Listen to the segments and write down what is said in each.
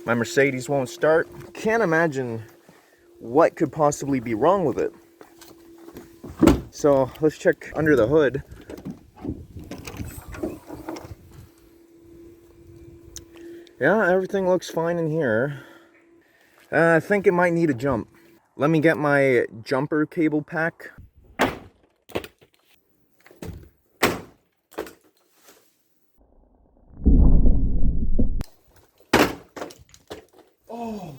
My Mercedes won't start. Can't imagine what could possibly be wrong with it. So let's check under the hood. Yeah, everything looks fine in here. I think it might need a jump. Let me get my jumper cable pack. Oh.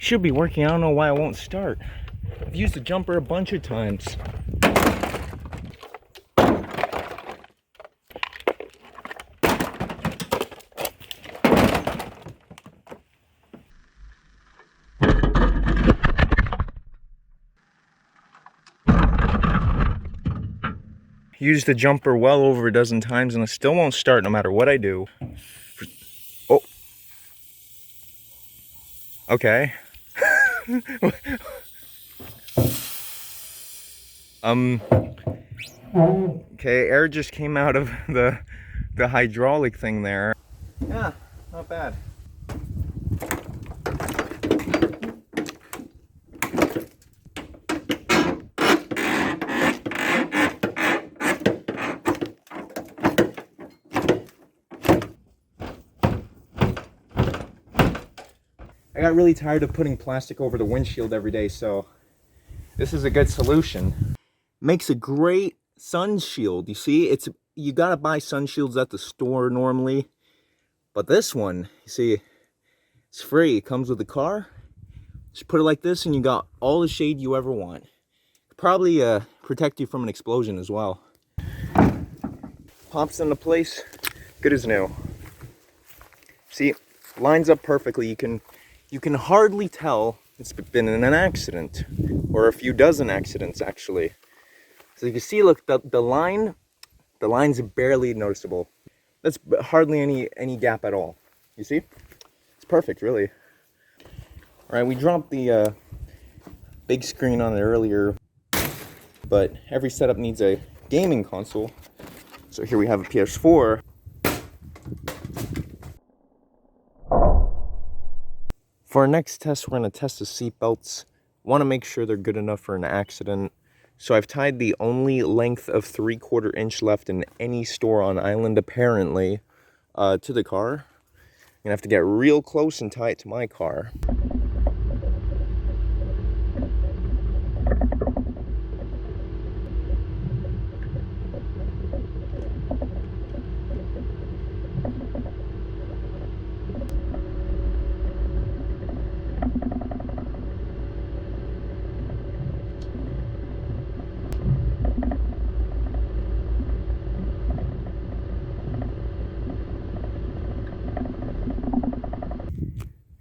Should be working. I don't know why it won't start. I've used the jumper a bunch of times. Used the jumper well over a dozen times and it still won't start no matter what I do. Oh. Okay. Okay, air just came out of the hydraulic thing there. Yeah, not bad. I got really tired of putting plastic over the windshield every day, so this is a good solution. Makes a great sun shield. You see, you gotta buy sun shields at the store normally, but this one, you see, it's free. It comes with the car. Just put it like this and you got all the shade you ever want. Probably protect you from an explosion as well. Pops into place, good as new. See, lines up perfectly. You can hardly tell it's been in an accident, or a few dozen accidents actually. So you can see, look, the line's barely noticeable. That's hardly any gap at all. You see? It's perfect, really. All right, we dropped the big screen on it earlier, but every setup needs a gaming console. So here we have a PS4. For our next test, we're going to test the seat belts. Want to make sure they're good enough for an accident. So I've tied the only length of 3/4 inch left in any store on island, apparently, to the car. I'm gonna have to get real close and tie it to my car.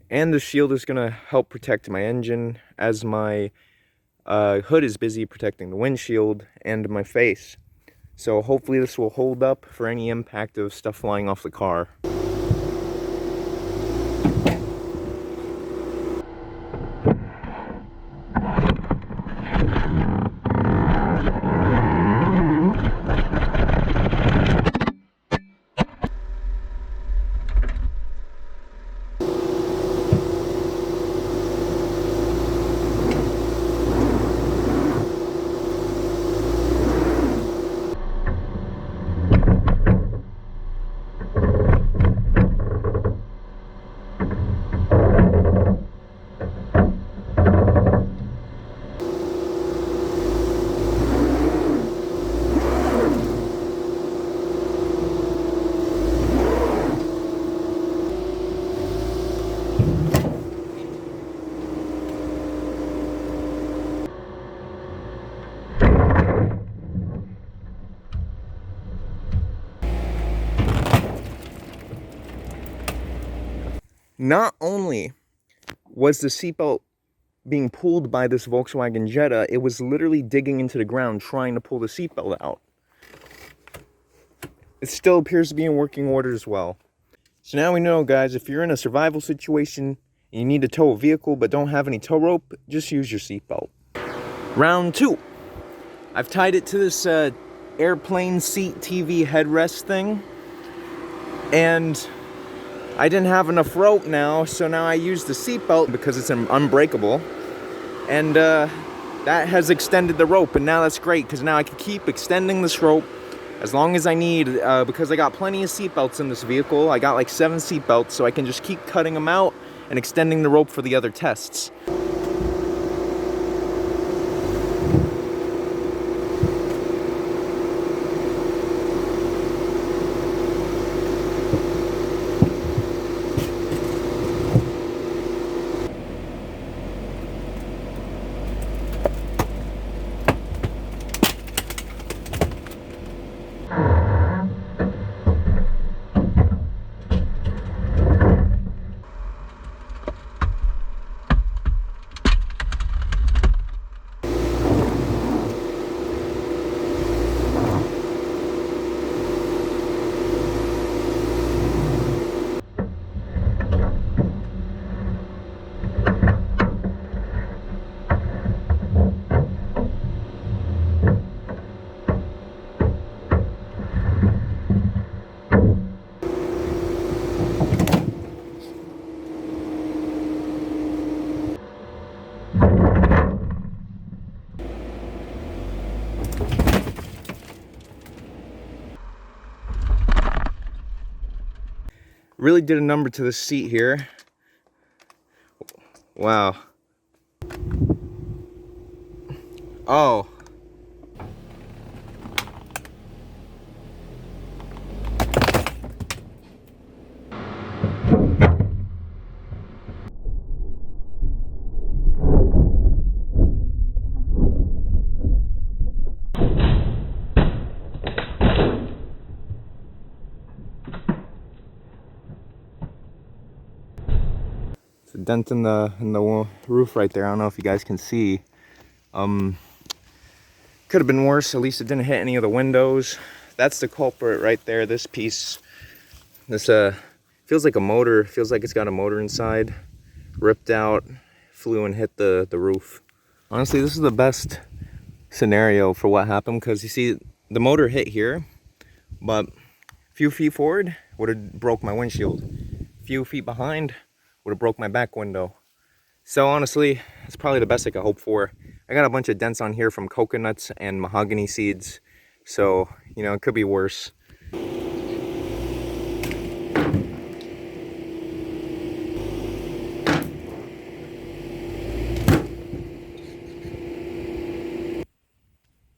And the shield is gonna help protect my engine as my hood is busy protecting the windshield and my face. So hopefully this will hold up for any impact of stuff flying off the car. Not only was the seatbelt being pulled by this Volkswagen Jetta. It was literally digging into the ground trying to pull the seatbelt out. It still appears to be in working order as well. So now we know, guys, if you're in a survival situation and you need to tow a vehicle but don't have any tow rope, just use your seatbelt. Round 2. I've tied it to this airplane seat TV headrest thing, and I didn't have enough rope now, so now I use the seatbelt because it's unbreakable, and that has extended the rope, and now that's great because now I can keep extending this rope as long as I need, because I got plenty of seatbelts in this vehicle. I got like 7 seatbelts, so I can just keep cutting them out and extending the rope for the other tests. Really did a number to the seat here. Wow. Oh. It's a dent in the roof right there. I don't know if you guys can see. Could have been worse. At least it didn't hit any of the windows. That's the culprit right there. This piece. This feels like a motor. Feels like it's got a motor inside. Ripped out. Flew and hit the roof. Honestly, this is the best scenario for what happened, because you see the motor hit here, but a few feet forward would have broke my windshield. A few feet behind would have broke my back window. So honestly, it's probably the best I could hope for. I got a bunch of dents on here from coconuts and mahogany seeds, so you know, it could be worse.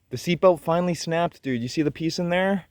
The seatbelt finally snapped, dude. You see the piece in there?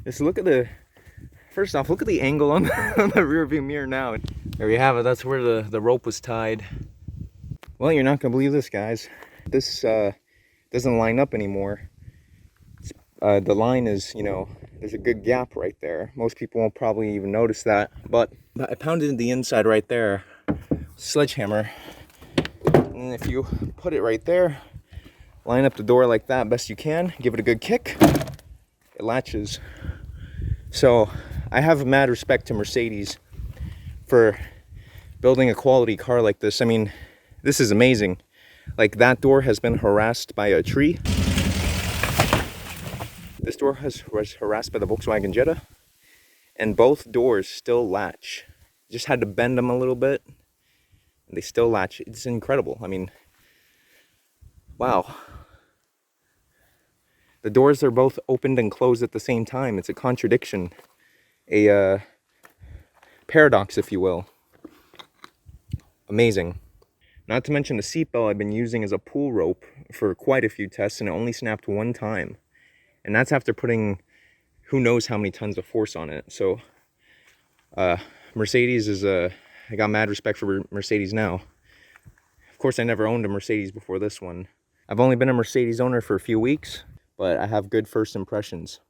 Just look at the, first off, look at the angle on on the rear view mirror now. There you have it. That's where the rope was tied. Well, you're not gonna believe this, guys. This doesn't line up anymore. The line is, you know, there's a good gap right there. Most people won't probably even notice that, but I pounded the inside right there, sledgehammer, and if you put it right there, line up the door like that best you can, give it a good kick, it latches. So I have mad respect to Mercedes for building a quality car like this. I mean, this is amazing. Like, that door has been harassed by a tree. This door was harassed by the Volkswagen Jetta, and both doors still latch. Just had to bend them a little bit, and they still latch. It's incredible. I mean, wow. The doors are both opened and closed at the same time. It's a contradiction, a paradox, if you will. Amazing. Not to mention the seatbelt I've been using as a pull rope for quite a few tests, and it only snapped one time. And that's after putting who knows how many tons of force on it. So Mercedes is I got mad respect for Mercedes now. Of course, I never owned a Mercedes before this one. I've only been a Mercedes owner for a few weeks, but I have good first impressions.